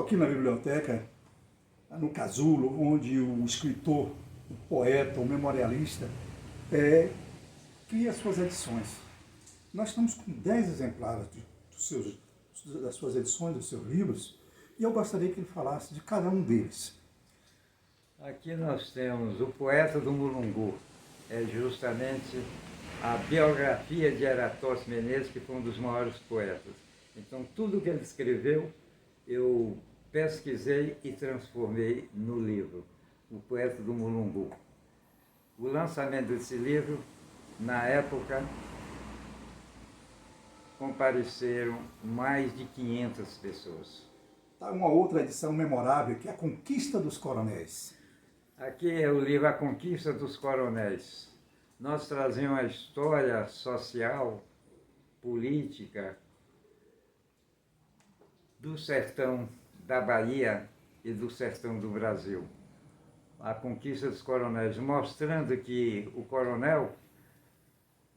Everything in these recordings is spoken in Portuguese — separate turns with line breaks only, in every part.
aqui na biblioteca, no casulo, onde o escritor, o poeta, o memorialista, cria suas edições. Nós estamos com 10 exemplares das suas edições, dos seus livros, e eu gostaria que ele falasse de cada um deles.
Aqui nós temos O Poeta do Mulungu, é justamente a biografia de Eratócio Menezes, que foi um dos maiores poetas. Então, tudo que ele escreveu, eu pesquisei e transformei no livro, O Poeta do Mulungu. O lançamento desse livro, na época, compareceram mais de 500 pessoas.
Tá uma outra edição memorável, que é A Conquista dos Coronéis.
Aqui é o livro A Conquista dos Coronéis. Nós trazemos a história social, política, do sertão da Bahia e do sertão do Brasil. A Conquista dos Coronéis, mostrando que o coronel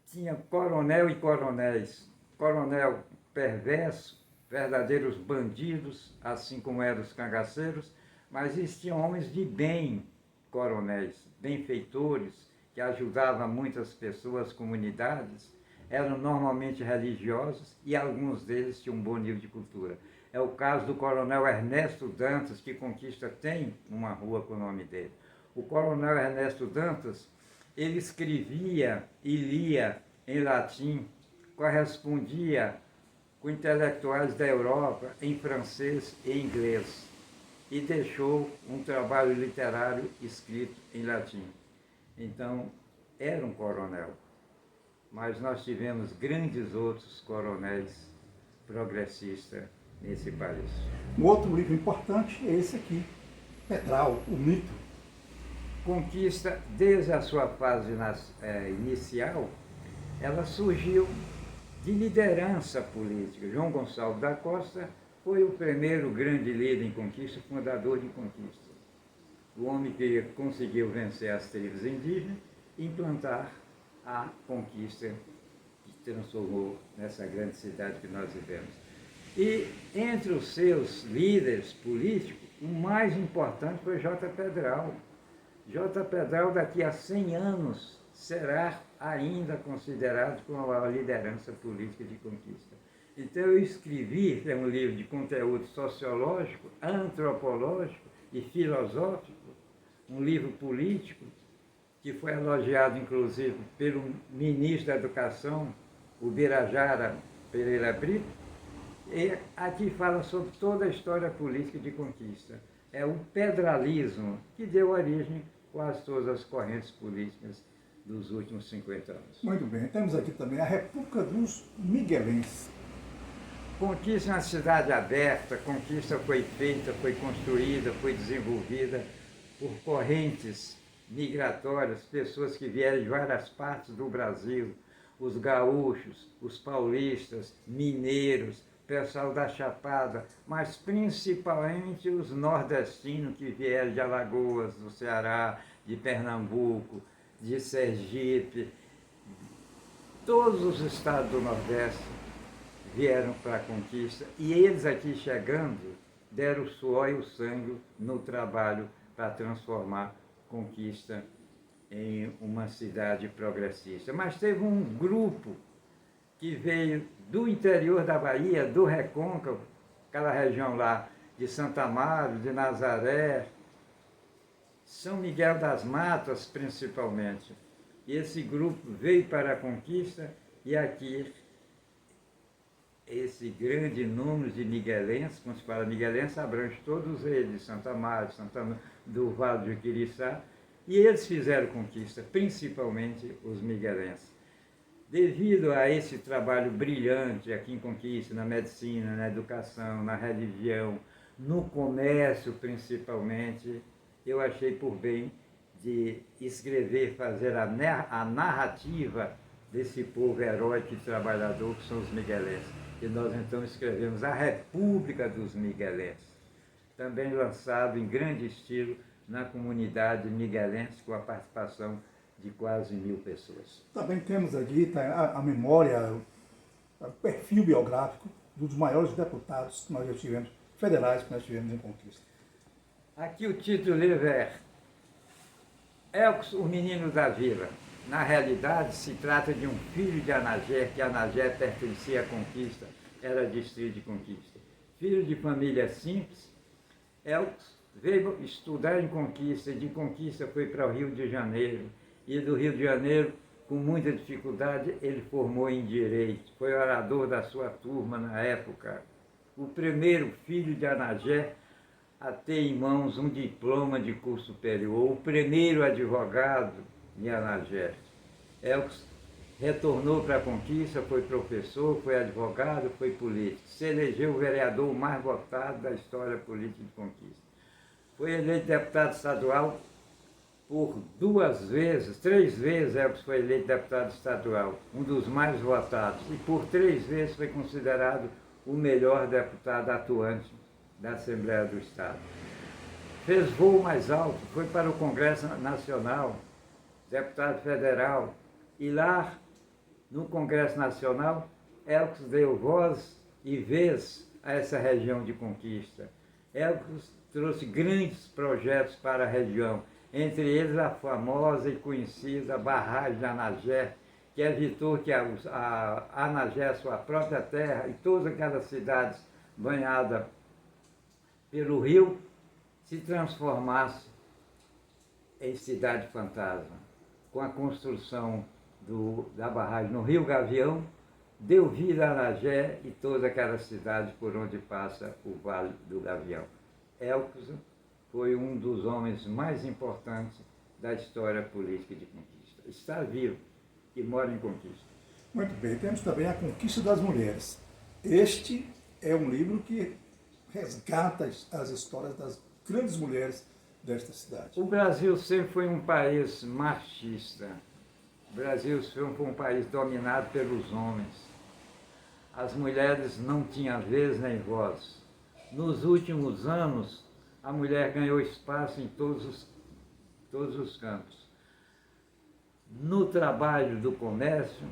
tinha coronel e coronéis. Coronel perverso, verdadeiros bandidos, assim como eram os cangaceiros, mas existiam homens de bem, coronéis, benfeitores, que ajudavam muitas pessoas, comunidades, eram normalmente religiosos e alguns deles tinham um bom nível de cultura. É o caso do coronel Ernesto Dantas, que Conquista tem uma rua com o nome dele. O coronel Ernesto Dantas, ele escrevia e lia em latim, correspondia com intelectuais da Europa em francês e inglês, e deixou um trabalho literário escrito em latim. Então, era um coronel, mas nós tivemos grandes outros coronéis progressistas nesse país.
Um outro livro importante é esse aqui, Pedral, o Mito.
Conquista, desde a sua fase inicial, ela surgiu de liderança política. João Gonçalves da Costa foi o primeiro grande líder em Conquista, fundador de Conquista. O homem que conseguiu vencer as tribos indígenas e implantar a Conquista, que transformou nessa grande cidade que nós vivemos. E entre os seus líderes políticos, o mais importante foi J. Pedral. J. Pedral, daqui a 100 anos, será ainda considerado como a liderança política de Conquista. Então eu escrevi, é um livro de conteúdo sociológico, antropológico e filosófico, um livro político, que foi elogiado inclusive pelo ministro da Educação, o Birajara Pereira Brito, e aqui fala sobre toda a história política de Conquista. É o pedralismo que deu origem a quase todas as correntes políticas dos últimos 50 anos.
Muito bem, temos aqui também a República dos Miguelenses.
Conquista é uma cidade aberta, Conquista foi feita, foi construída, foi desenvolvida por correntes migratórias, pessoas que vieram de várias partes do Brasil, os gaúchos, os paulistas, mineiros, pessoal da Chapada, mas principalmente os nordestinos que vieram de Alagoas, do Ceará, de Pernambuco, de Sergipe. Todos os estados do Nordeste vieram para a Conquista e eles aqui chegando deram o suor e o sangue no trabalho para transformar Conquista em uma cidade progressista. Mas teve um grupo que veio do interior da Bahia, do Recôncavo, aquela região lá de Santa Amaro, de Nazaré, São Miguel das Matas principalmente. E esse grupo veio para a Conquista e aqui esse grande número de miguelenses, quando se fala miguelense, abrange todos eles, Santa Amaro, do Vale do Iquiriçá, e eles fizeram Conquista, principalmente os miguelenses. Devido a esse trabalho brilhante aqui em Conquista, na medicina, na educação, na religião, no comércio principalmente, eu achei por bem de escrever, fazer a narrativa desse povo heróico e trabalhador que são os miguelenses. E nós então escrevemos A República dos Miguelenses, também lançado em grande estilo na comunidade miguelense, com a participação de quase 1000 pessoas.
Também temos aqui a memória, o perfil biográfico dos maiores deputados que nós já tivemos, federais que nós tivemos em conquista.
Aqui o título do livro é Elcos, o Menino da Vila. Na realidade, se trata de um filho de Anagé, que Anagé pertencia à conquista, era distrito de conquista. Filho de família simples, Elcos veio estudar em conquista, e de conquista foi para o Rio de Janeiro, e do Rio de Janeiro, com muita dificuldade, ele formou em Direito, foi orador da sua turma na época, o primeiro filho de Anagé a ter em mãos um diploma de curso superior, o primeiro advogado de Anagé. Elcos retornou para a conquista, foi professor, foi advogado, foi político. Se elegeu o vereador mais votado da história política de conquista. Foi eleito deputado estadual por 3 vezes Elcos foi eleito deputado estadual, um dos mais votados, e por 3 vezes foi considerado o melhor deputado atuante da Assembleia do Estado. Fez voo mais alto, foi para o Congresso Nacional, deputado federal, e lá no Congresso Nacional, Elcos deu voz e vez a essa região de conquista. Elcos trouxe grandes projetos para a região, entre eles a famosa e conhecida barragem de Anagé, que evitou que a Anagé, sua própria terra, e todas aquelas cidades banhadas pelo rio, se transformasse em cidade fantasma. Com a construção da barragem no Rio Gavião, deu vida a Anagé e todas aquelas cidades por onde passa o Vale do Gavião. Elcos foi um dos homens mais importantes da história política de conquista. Está vivo e mora em conquista.
Muito bem, temos também A Conquista das Mulheres. Este é um livro que resgata as histórias das grandes mulheres desta cidade.
O Brasil sempre foi um país machista. O Brasil sempre foi um país dominado pelos homens. As mulheres não tinham vez nem voz. Nos últimos anos, a mulher ganhou espaço em todos os campos. No trabalho do comércio,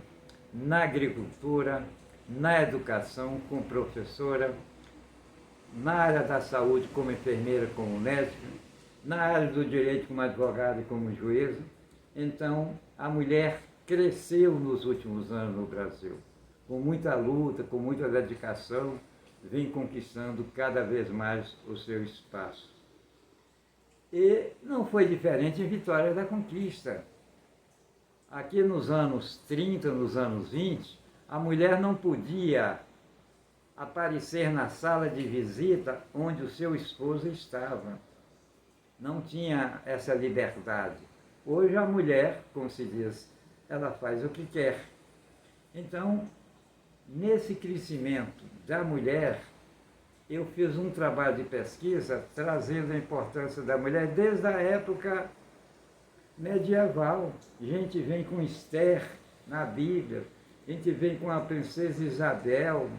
na agricultura, na educação como professora, na área da saúde como enfermeira, como médica, na área do direito como advogada e como juíza. Então, a mulher cresceu nos últimos anos no Brasil, com muita luta, com muita dedicação, vem conquistando cada vez mais o seu espaço. E não foi diferente em Vitória da Conquista. Aqui nos anos 30, nos anos 20, a mulher não podia aparecer na sala de visita onde o seu esposo estava. Não tinha essa liberdade. Hoje a mulher, como se diz, ela faz o que quer. Então, nesse crescimento da mulher, eu fiz um trabalho de pesquisa trazendo a importância da mulher desde a época medieval. A gente vem com Esther na Bíblia, a gente vem com a princesa Isabel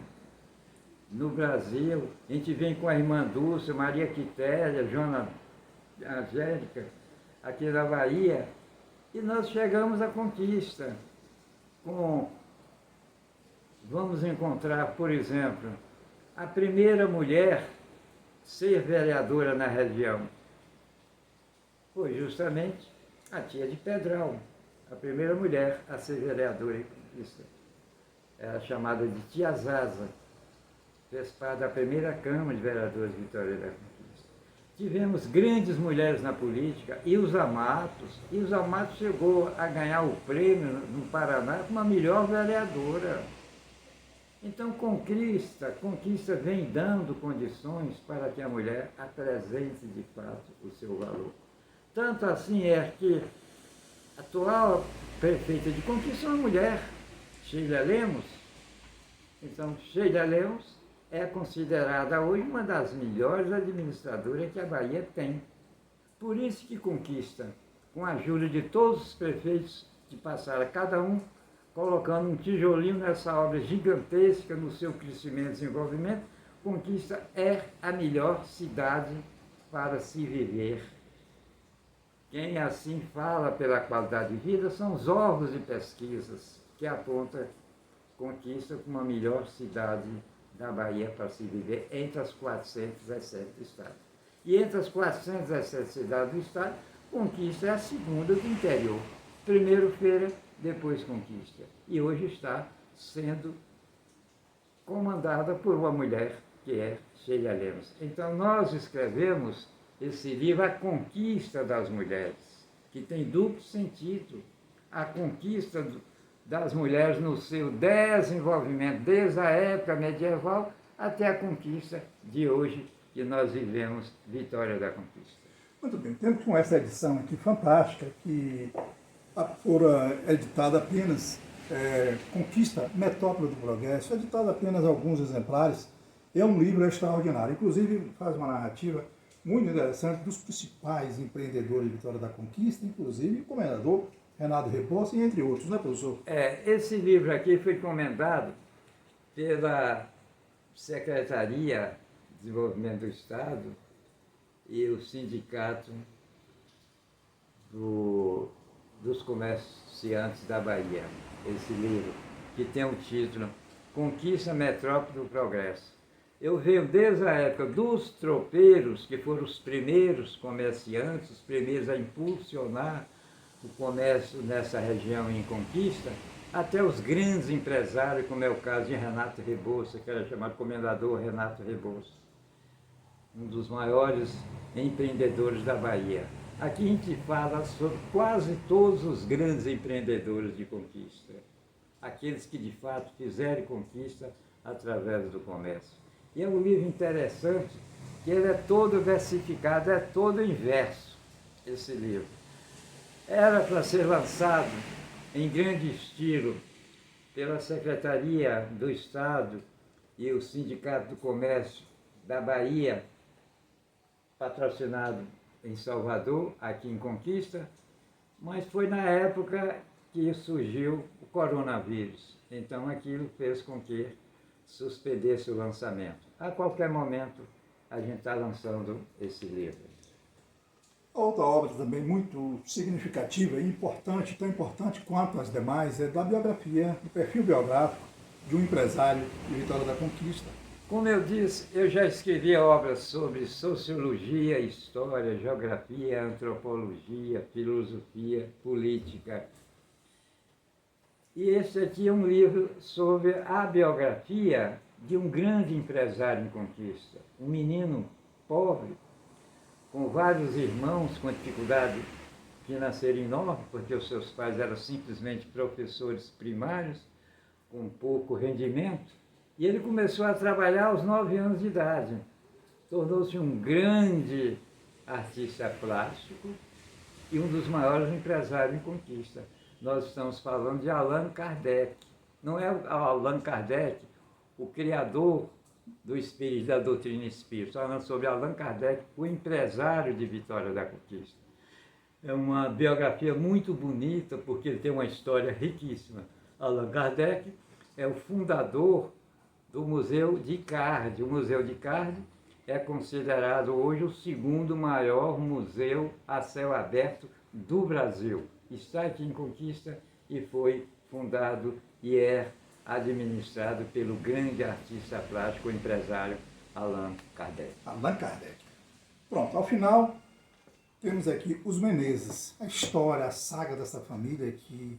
no Brasil, a gente vem com a irmã Dulce, Maria Quitéria, Joana Angélica, aqui na Bahia, e nós chegamos à conquista. Vamos encontrar, por exemplo, a primeira mulher ser vereadora na região. Foi justamente a tia de Pedral, a primeira mulher a ser vereadora em conquista. Era chamada de Tia Zaza, fez parte da primeira Câmara de Vereadores de Vitória da Conquista. Tivemos grandes mulheres na política, Ilza Matos. Ilza Matos chegou a ganhar o prêmio no Paraná como a melhor vereadora. Então, conquista vem dando condições para que a mulher apresente de fato o seu valor. Tanto assim é que a atual prefeita de Conquista é uma mulher, Sheila Lemos. Então, Sheila Lemos é considerada hoje uma das melhores administradoras que a Bahia tem. Por isso que Conquista, com a ajuda de todos os prefeitos que passaram, cada um colocando um tijolinho nessa obra gigantesca no seu crescimento e desenvolvimento, Conquista é a melhor cidade para se viver. Quem assim fala pela qualidade de vida são os órgãos de pesquisas que apontam Conquista como a melhor cidade da Bahia para se viver entre as 417 estados. E entre as 417 cidades do estado, Conquista é a segunda do interior. Primeiro Feira, depois Conquista. E hoje está sendo comandada por uma mulher, que é Sheila Lemos. Então nós escrevemos esse livro, A Conquista das Mulheres, que tem duplo sentido. A conquista das mulheres no seu desenvolvimento, desde a época medieval até a conquista de hoje, que nós vivemos, Vitória da Conquista.
Muito bem, temos com essa edição aqui fantástica, que fora editada apenas Conquista, Metrópole do Progresso, editada apenas alguns exemplares. É um livro extraordinário, inclusive faz uma narrativa muito interessante dos principais empreendedores de Vitória da Conquista, inclusive o comendador Renato Rebouças, e entre outros, né, professor?
Esse livro aqui foi encomendado pela Secretaria de Desenvolvimento do Estado e o Sindicato dos Comerciantes da Bahia. Esse livro, que tem o título Conquista, Metrópole do Progresso. Eu venho desde a época dos tropeiros, que foram os primeiros comerciantes, os primeiros a impulsionar o comércio nessa região em Conquista, até os grandes empresários, como é o caso de Renato Rebouças, que era chamado Comendador Renato Rebouças, um dos maiores empreendedores da Bahia. Aqui a gente fala sobre quase todos os grandes empreendedores de Conquista, aqueles que de fato fizeram Conquista através do comércio. E é um livro interessante, que ele é todo versificado, é todo inverso, esse livro. Era para ser lançado em grande estilo pela Secretaria do Estado e o Sindicato do Comércio da Bahia, patrocinado em Salvador, aqui em Conquista, mas foi na época que surgiu o coronavírus. Então aquilo fez com que suspendesse o lançamento. A qualquer momento a gente está lançando esse livro.
Outra obra também muito significativa e importante, tão importante quanto as demais, é da biografia, do perfil biográfico de um empresário de Vitória da Conquista.
Como eu disse, eu já escrevi obras sobre sociologia, história, geografia, antropologia, filosofia, política. E esse aqui é um livro sobre a biografia de um grande empresário em Conquista, um menino pobre, com vários irmãos com dificuldade financeira enorme, porque os seus pais eram simplesmente professores primários, com pouco rendimento, e ele começou a trabalhar aos 9 anos de idade. Tornou-se um grande artista plástico e um dos maiores empresários em Conquista. Nós estamos falando de Allan Kardec. Não é Allan Kardec, o criador do espírito, da doutrina espírita, falando sobre Allan Kardec, o empresário de Vitória da Conquista. É uma biografia muito bonita, porque ele tem uma história riquíssima. Allan Kardec é o fundador do Museu de Icarte. O Museu de Icarte é considerado hoje o segundo maior museu a céu aberto do Brasil. Está aqui em Conquista e foi fundado e é administrado pelo grande artista plástico, empresário Allan Kardec.
Allan Kardec. Pronto, ao final temos aqui os Menezes, a história, a saga dessa família que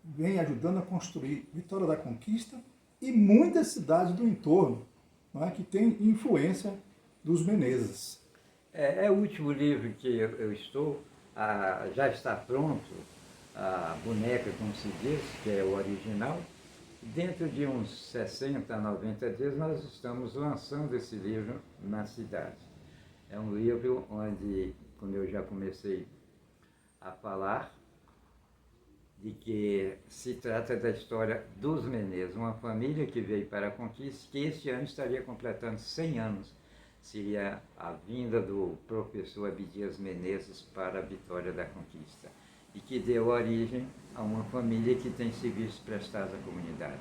vem ajudando a construir Vitória da Conquista e muitas cidades do entorno, que tem influência dos Menezes.
É o último livro que eu estou, já está pronto, a boneca, como se diz, que é o original. Dentro de uns 60, 90 dias nós estamos lançando esse livro na cidade. É um livro onde, como eu já comecei a falar, de que se trata da história dos Menezes, uma família que veio para a Conquista, que este ano estaria completando 100 anos. Seria a vinda do professor Abdias Menezes para a Vitória da Conquista, e que deu origem a uma família que tem serviços prestados à comunidade.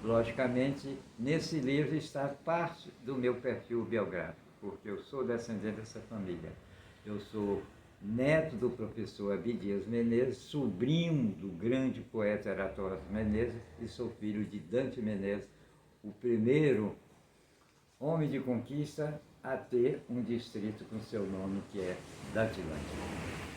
Logicamente, nesse livro está parte do meu perfil biográfico, porque eu sou descendente dessa família. Eu sou neto do professor Abdias Menezes, sobrinho do grande poeta Eratório Menezes, e sou filho de Dante Menezes, o primeiro homem de conquista a ter um distrito com seu nome, que é Datilândia.